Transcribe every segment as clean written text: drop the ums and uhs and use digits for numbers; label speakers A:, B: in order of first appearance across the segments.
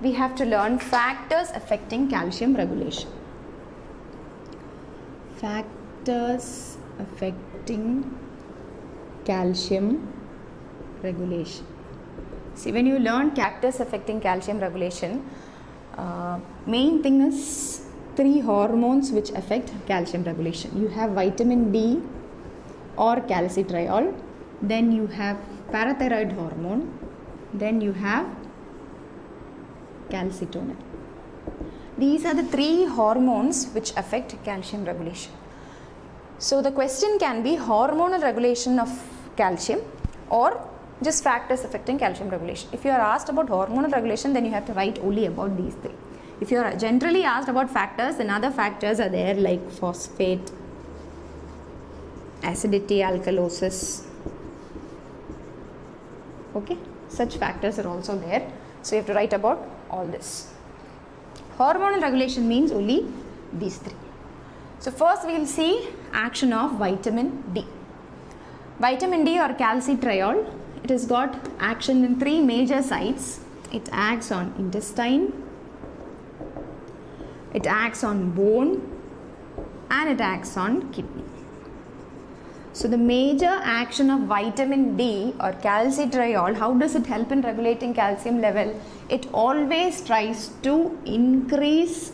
A: we have to learn factors affecting calcium regulation. Factors affecting calcium regulation. See, when you learn factors affecting calcium regulation, main thing is 3 hormones which affect calcium regulation. You have vitamin D or calcitriol, then you have parathyroid hormone, then you have calcitonin. These are the 3 hormones which affect calcium regulation. So the question can be hormonal regulation of calcium or just factors affecting calcium regulation. If you are asked about hormonal regulation, then you have to write only about these 3. If you are generally asked about factors, then other factors are there like phosphate, acidity, alkalosis. Okay, such factors are also there. So you have to write about all this. Hormonal regulation means only these 3. So first we will see action of vitamin D. Vitamin D or calcitriol, it has got action in 3 major sites. It acts on intestine, it acts on bone, and it acts on kidney. So the major action of vitamin D or calcitriol, how does it help in regulating calcium level? It always tries to increase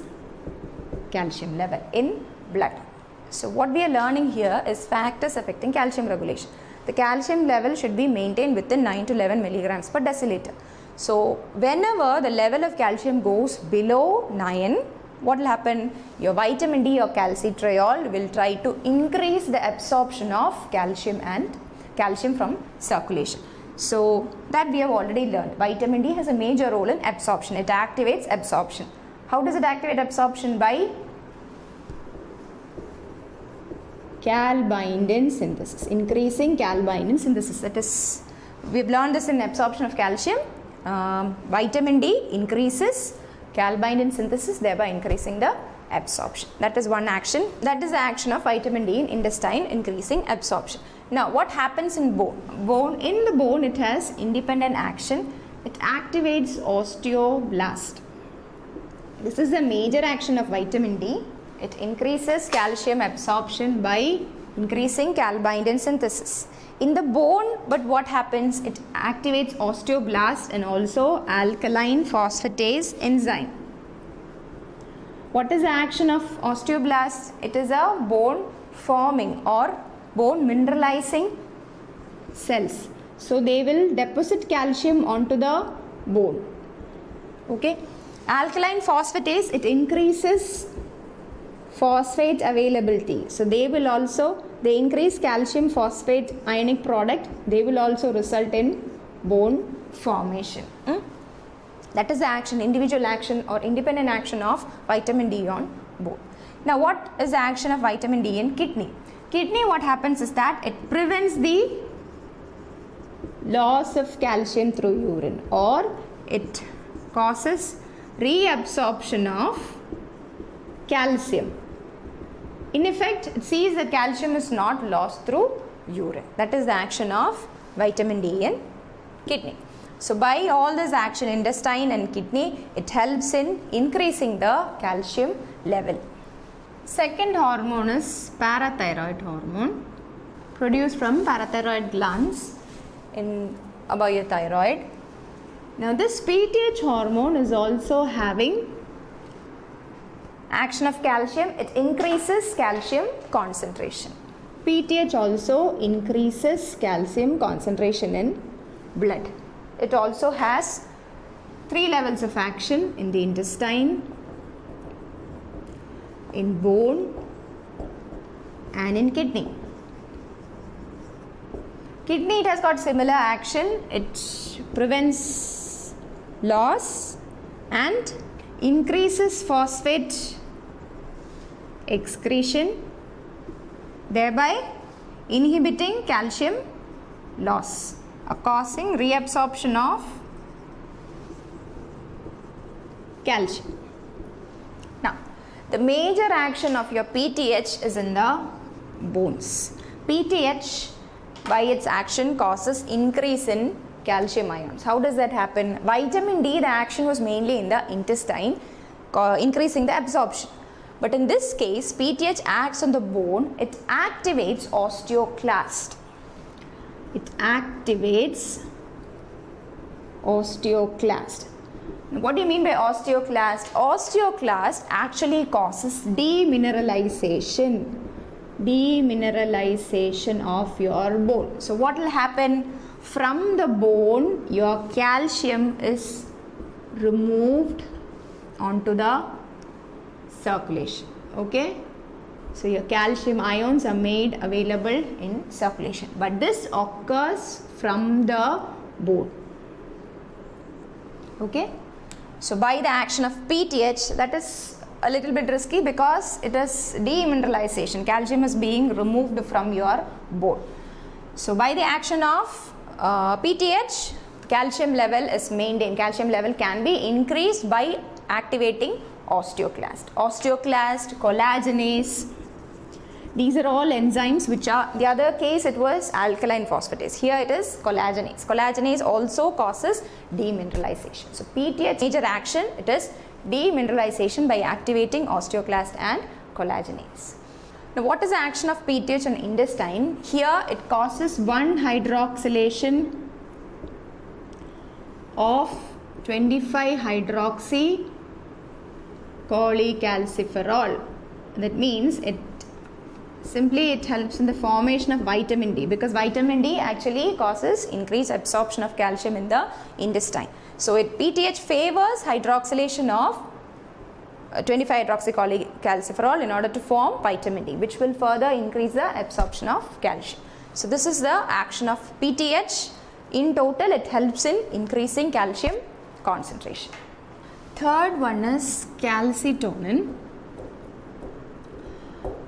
A: calcium level in blood. So what we are learning here is factors affecting calcium regulation. The calcium level should be maintained within 9 to 11 milligrams per deciliter. So whenever the level of calcium goes below 9, what will happen? Your vitamin D or calcitriol will try to increase the absorption of calcium from circulation. So that we have already learned. Vitamin D has a major role in absorption. It activates absorption. How does it activate absorption? By calbindin synthesis, increasing calbindin synthesis. That is, we've learned this in absorption of calcium. Vitamin D increases calbindin synthesis, thereby increasing the absorption. That is one action. That is the action of vitamin D in intestine, increasing absorption. Now what happens in bone? In the bone it has independent action. It activates osteoblast. This is the major action of vitamin D. It increases calcium absorption by increasing calbindin synthesis in the bone. But what happens? It activates osteoblast and also alkaline phosphatase enzyme. What is the action of osteoblast? It is a bone forming or bone mineralizing cells. So they will deposit calcium onto the bone. Okay. Alkaline phosphatase, it increases phosphate availability. So they increase calcium phosphate ionic product. They will also result in bone formation. That is the action, individual action or independent action of vitamin D on bone. Now what is the action of vitamin D in kidney? Kidney, what happens is that it prevents the loss of calcium through urine, or it causes reabsorption of calcium. In effect, it sees that calcium is not lost through urine. That is the action of vitamin D in kidney. So by all this action, intestine and kidney, it helps in increasing the calcium level. Second hormone is parathyroid hormone, produced from parathyroid glands above your thyroid. Now this PTH hormone is also having action of calcium. It increases calcium concentration. PTH also increases calcium concentration in blood. It also has 3 levels of action in the intestine, in bone, and in kidney. Kidney, it has got similar action. It prevents loss and increases phosphate excretion, thereby inhibiting calcium loss, causing reabsorption of calcium. Now, the major action of your PTH is in the bones. PTH by its action causes increase in calcium ions. How does that happen? Vitamin D, the action was mainly in the intestine, increasing the absorption. But in this case, PTH acts on the bone, it activates osteoclast. It activates osteoclast. What do you mean by osteoclast? Osteoclast actually causes demineralization of your bone. So what will happen? From the bone, your calcium is removed onto the circulation. Okay? So your calcium ions are made available in circulation. But this occurs from the bone. Okay? So by the action of PTH, that is a little bit risky because it is demineralization. Calcium is being removed from your bone. So by the action of PTH, calcium level is maintained. Calcium level can be increased by activating osteoclast. Osteoclast, collagenase, these are all enzymes which are, the other case it was alkaline phosphatase. Here it is collagenase. Collagenase also causes demineralization. So PTH major action, it is demineralization by activating osteoclast and collagenase. Now what is the action of PTH on intestine? Here it causes 1-hydroxylation of 25-hydroxy cholecalciferol. That means it helps in the formation of vitamin D, because vitamin D actually causes increased absorption of calcium in the intestine. So PTH favors hydroxylation of 25-hydroxycholecalciferol in order to form vitamin D, which will further increase the absorption of calcium. So this is the action of PTH. In total, it helps in increasing calcium concentration. Third one is calcitonin,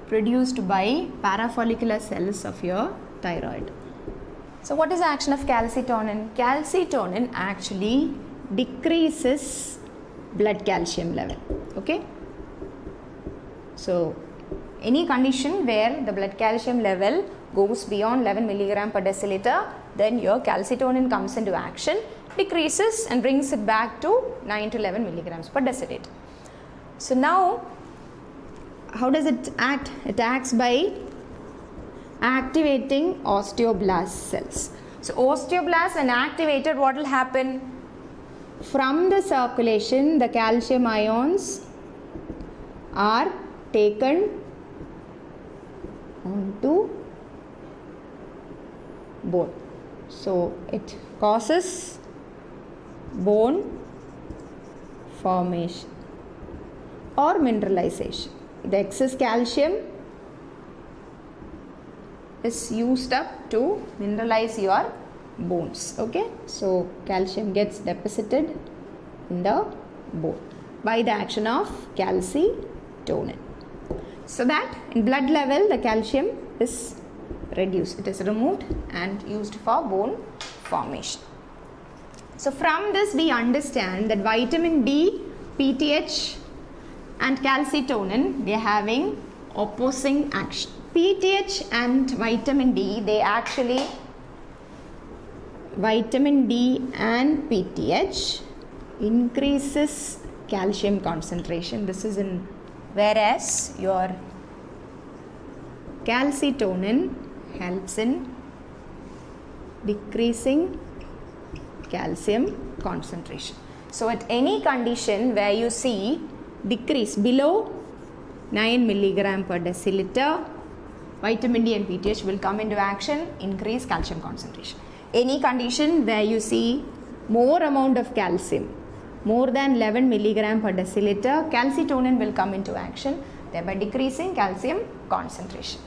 A: produced by parafollicular cells of your thyroid. So what is the action of calcitonin? Calcitonin actually decreases blood calcium level. Okay? So any condition where the blood calcium level goes beyond 11 milligram per deciliter, then your calcitonin comes into action, decreases and brings it back to 9 to 11 milligrams per deciliter. So now, how does it act? It acts by activating osteoblast cells. So osteoblasts when activated, what will happen? From the circulation, the calcium ions are taken onto bone. So it causes bone formation or mineralization. The excess calcium is used up to mineralize your bones. Okay, so calcium gets deposited in the bone by the action of calcitonin. So that in blood level the calcium is reduced, it is removed and used for bone formation. So from this we understand that vitamin D, PTH and calcitonin, they are having opposing action. PTH and vitamin D, vitamin D and PTH increases calcium concentration. This is in, whereas your calcitonin helps in decreasing calcium concentration. So at any condition where you see decrease below 9 milligram per deciliter, vitamin D and PTH will come into action, increase calcium concentration. Any condition where you see more amount of calcium, more than 11 milligram per deciliter, calcitonin will come into action, thereby decreasing calcium concentration.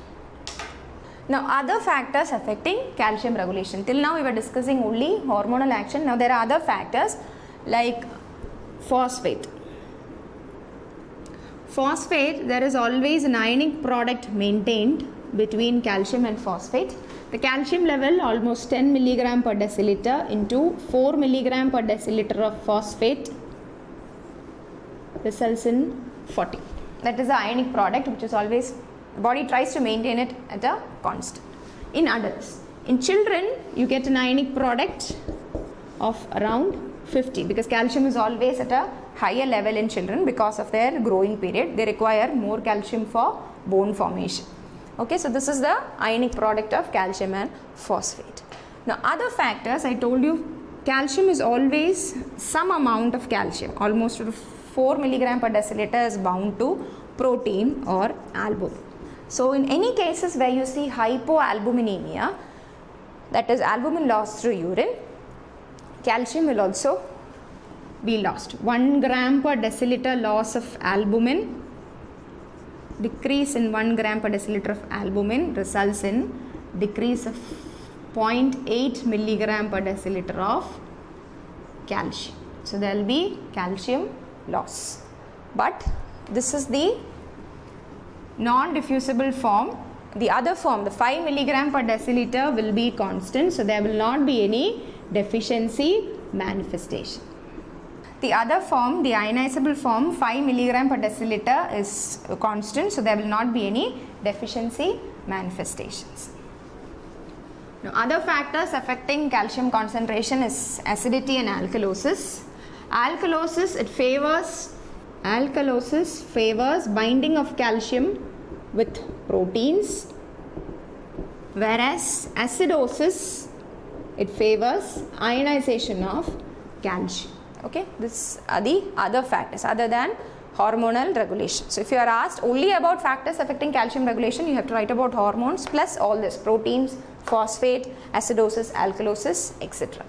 A: Now other factors affecting calcium regulation. Till now we were discussing only hormonal action. Now there are other factors like phosphate. Phosphate, there is always an ionic product maintained between calcium and phosphate. The calcium level almost 10 milligram per deciliter into 4 milligram per deciliter of phosphate results in 40. That is the ionic product which is always, the body tries to maintain it at a constant. In adults, in children you get an ionic product of around 50, because calcium is always at a higher level in children because of their growing period. They require more calcium for bone formation. Okay, so this is the ionic product of calcium and phosphate. Now other factors, I told you calcium is always some amount of calcium, almost 4 milligram per deciliter is bound to protein or albumin. So in any cases where you see hypoalbuminemia, that is albumin loss through urine, calcium will also be lost. 1 gram per deciliter loss of albumin, decrease in 1 gram per deciliter of albumin results in decrease of 0.8 milligram per deciliter of calcium. So there will be calcium loss. But this is the non-diffusible form. The other form, the 5 milligram per deciliter, will be constant, so there will not be any deficiency manifestation. The other form, the ionizable form, 5 milligram per deciliter is constant, so there will not be any deficiency manifestations. Now other factors affecting calcium concentration is acidity and alkalosis. Alkalosis favors binding of calcium with proteins, whereas acidosis, it favors ionization of calcium. Okay, these are the other factors other than hormonal regulation. So if you are asked only about factors affecting calcium regulation, you have to write about hormones plus all this: proteins, phosphate, acidosis, alkalosis, etc.